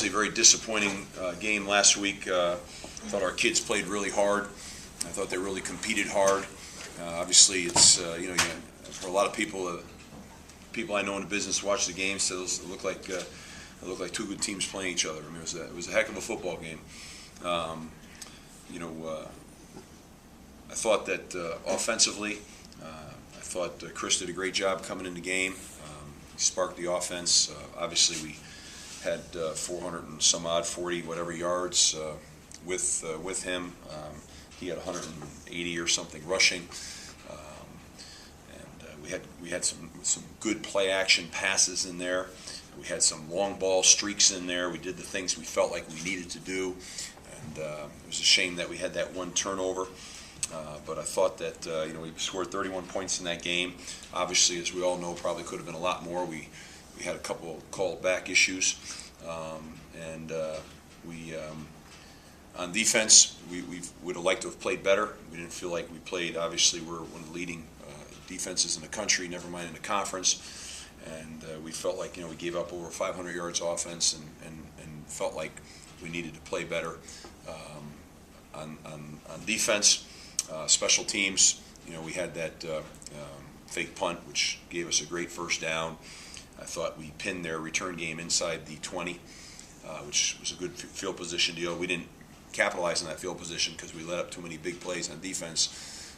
obviously a very disappointing game last week. I thought our kids played really hard. I thought they really competed hard. Obviously, it's for a lot of people, people I know in the business watch the game, so it looked like two good teams playing each other. I mean, it was a heck of a football game. I thought that offensively, I thought Chris did a great job coming in the game. He sparked the offense. Obviously, we had 400 and some odd, 40 whatever yards with him. He had 180 or something rushing, and we had some good play action passes in there. We had some long ball streaks in there. We did the things we felt like we needed to do, and it was a shame that we had that one turnover. But I thought that we scored 31 points in that game. Obviously, as we all know, probably could have been a lot more. We had a couple of called back issues, and on defense, we would have liked to have played better. We didn't feel like we played. Obviously, we're one of the leading defenses in the country, never mind in the conference. And we felt like we gave up over 500 yards offense, and felt like we needed to play better on defense. Special teams, we had that fake punt, which gave us a great first down. I thought we pinned their return game inside the 20, which was a good field position deal. We didn't capitalize on that field position because we let up too many big plays on defense.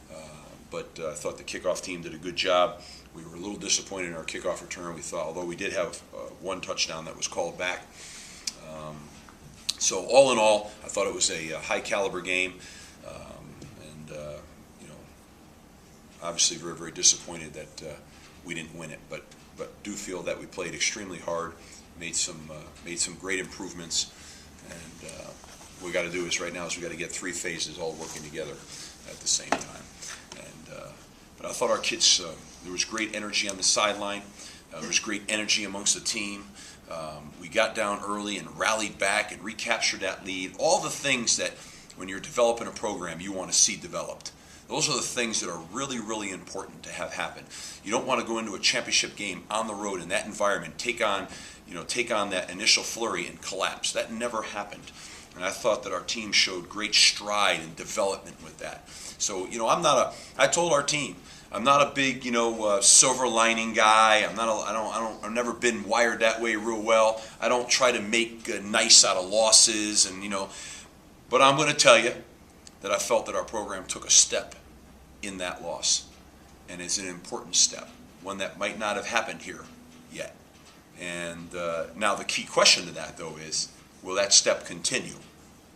But I thought the kickoff team did a good job. We were a little disappointed in our kickoff return. We thought, although we did have one touchdown that was called back. So all in all, I thought it was a high caliber game. Obviously very, very disappointed that we didn't win it, but do feel that we played extremely hard, made some great improvements, and what we got to do is right now is we got to get three phases all working together at the same time. But I thought our kids, there was great energy on the sideline. There was great energy amongst the team. We got down early and rallied back and recaptured that lead. All the things that when you're developing a program you want to see developed. Those are the things that are really, really important to have happen. You don't want to go into a championship game on the road in that environment, take on that initial flurry and collapse. That never happened. And I thought that our team showed great stride and development with that. So, I told our team, I'm not a big, silver lining guy. I've never been wired that way real well. I don't try to make nice out of losses, but I'm going to tell you that I felt that our program took a step in that loss. And it's an important step, one that might not have happened here yet. And now the key question to that, though, is, will that step continue?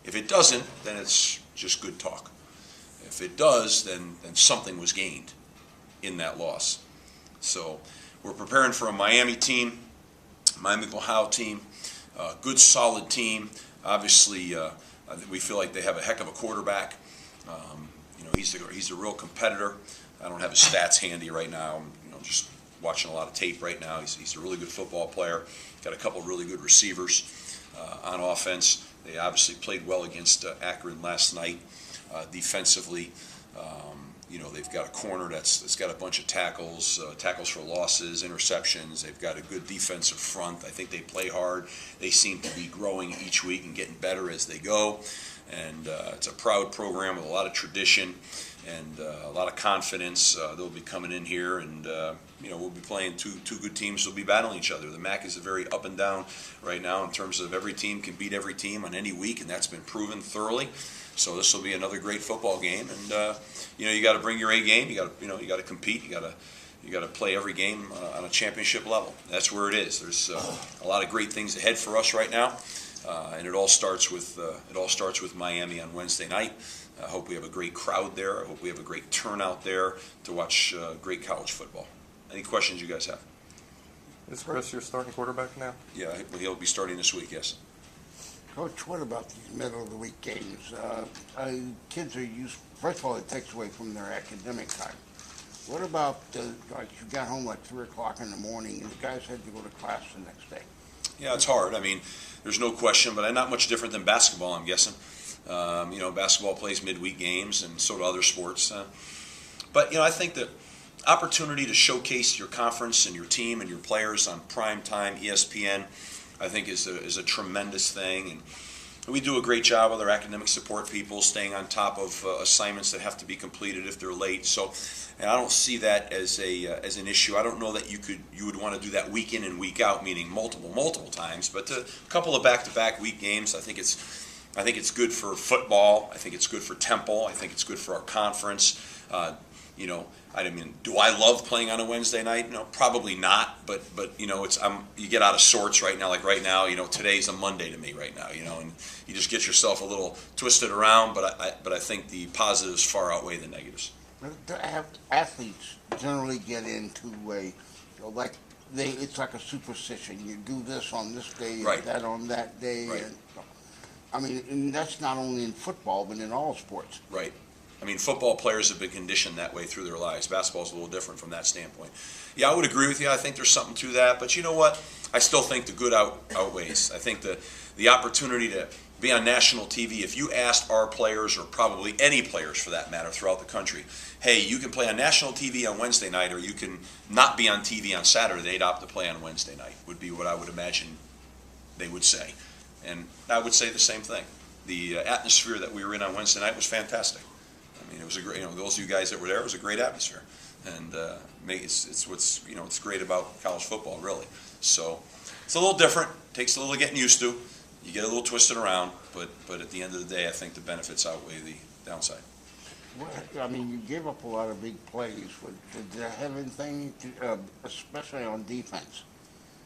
If it doesn't, then it's just good talk. If it does, then something was gained in that loss. So we're preparing for a Miami team, Miami Ohio team, good solid team. Obviously, we feel like they have a heck of a quarterback. He's a real competitor. I don't have his stats handy right now. I'm just watching a lot of tape right now. He's a really good football player. Got a couple really good receivers on offense. They obviously played well against Akron last night defensively. They've got a corner that's got a bunch of tackles for losses, interceptions. They've got a good defensive front. I think they play hard. They seem to be growing each week and getting better as they go. And it's a proud program with a lot of tradition and a lot of confidence. They'll be coming in here, and we'll be playing two good teams. They'll be battling each other. The MAC is very up and down right now in terms of every team can beat every team on any week, and that's been proven thoroughly. So this will be another great football game, and you got to bring your A game. You got to compete. You got to play every game on a championship level. That's where it is. There's a lot of great things ahead for us right now. And it all starts with Miami on Wednesday night. I hope we have a great crowd there. I hope we have a great turnout there to watch great college football. Any questions you guys have? Is Chris your starting quarterback now? Yeah, he'll be starting this week, yes. Coach, what about these middle of the week games? Kids are used, first of all, it takes away from their academic time. What about, like you got home like 3 o'clock in the morning and the guys had to go to class the next day? Yeah, it's hard. I mean, there's no question, but not much different than basketball, I'm guessing. Basketball plays midweek games, and so do other sports. But I think the opportunity to showcase your conference and your team and your players on prime time ESPN I think is a tremendous thing. And we do a great job with our academic support people, staying on top of assignments that have to be completed if they're late. So, and I don't see that as an issue. I don't know that you would want to do that week in and week out, meaning multiple times. But a couple of back-to-back week games, I think it's good for football. I think it's good for Temple. I think it's good for our conference. You know, I mean, do I love playing on a Wednesday night? No, probably not. But you know, you get out of sorts right now. Like right now, you know, today's a Monday to me right now. You know, and you just get yourself a little twisted around. But I think the positives far outweigh the negatives. Athletes generally get into it's like a superstition. You do this on this day, Right. and that on that day. Right. And, I mean, and that's not only in football, but in all sports. Right. I mean, football players have been conditioned that way through their lives. Basketball's a little different from that standpoint. Yeah, I would agree with you. I think there's something to that. But you know what? I still think the good outweighs. I think the opportunity to be on national TV, if you asked our players, or probably any players for that matter throughout the country, hey, you can play on national TV on Wednesday night, or you can not be on TV on Saturday, they'd opt to play on Wednesday night, would be what I would imagine they would say. And I would say the same thing. The atmosphere that we were in on Wednesday night was fantastic. I mean, it was a great, you know, those of you guys that were there, it was a great atmosphere. And it's what's, you know, it's great about college football, really. So it's a little different, takes a little getting used to. You get a little twisted around, but at the end of the day, I think the benefits outweigh the downside. Well, I mean, you gave up a lot of big plays. Did they have anything, especially on defense?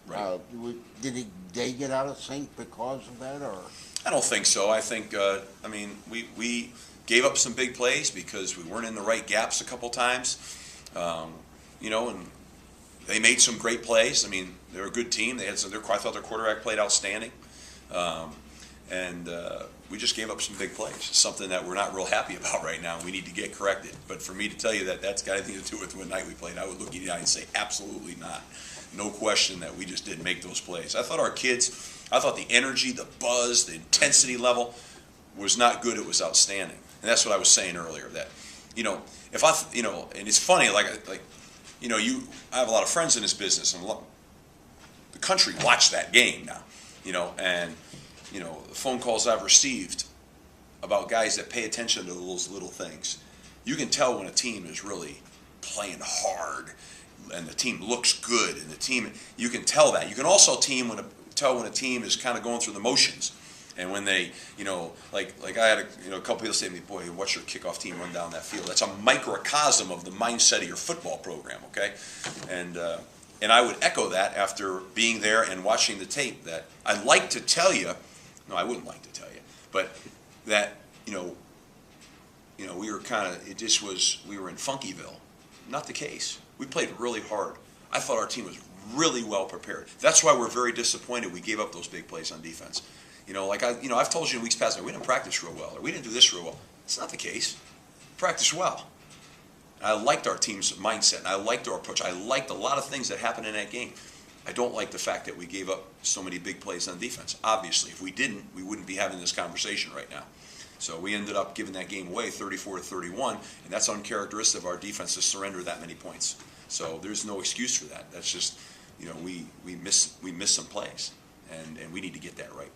Right. Did they get out of sync because of that, or? I don't think so. I think, I mean, we gave up some big plays because we weren't in the right gaps a couple times, you know, and they made some great plays. I mean, they're a good team. They had some. I thought their quarterback played outstanding, and we just gave up some big plays. Something that we're not real happy about right now. We need to get corrected. But for me to tell you that that's got anything to do with what night we played, I would look at you and say absolutely not. No question that we just didn't make those plays. I thought our kids, I thought the energy, the buzz, the intensity level was not good. It was outstanding. And that's what I was saying earlier, that, you know, if I, you know, and it's funny, like, you know, I have a lot of friends in this business, and the country watched that game now, you know, and, you know, the phone calls I've received about guys that pay attention to those little things. You can tell when a team is really playing hard, and the team looks good, and the team, you can tell that. You can also tell when a team is kind of going through the motions. And when they, you know, like I had a couple people say to me, boy, watch your kickoff team run down that field. That's a microcosm of the mindset of your football program, okay? And I would echo that after being there and watching the tape, that I'd like to tell you, no, I wouldn't like to tell you, but that, you know, we were we were in Funkyville. Not the case. We played really hard. I thought our team was really well prepared. That's why we're very disappointed we gave up those big plays on defense. You know, like I've told you in weeks past, we didn't practice real well, or we didn't do this real well. It's not the case. We practiced well. And I liked our team's mindset, and I liked our approach. I liked a lot of things that happened in that game. I don't like the fact that we gave up so many big plays on defense. Obviously, if we didn't, we wouldn't be having this conversation right now. So we ended up giving that game away 34-31, and that's uncharacteristic of our defense to surrender that many points. So there's no excuse for that. That's just, you know, we miss some plays, and we need to get that right.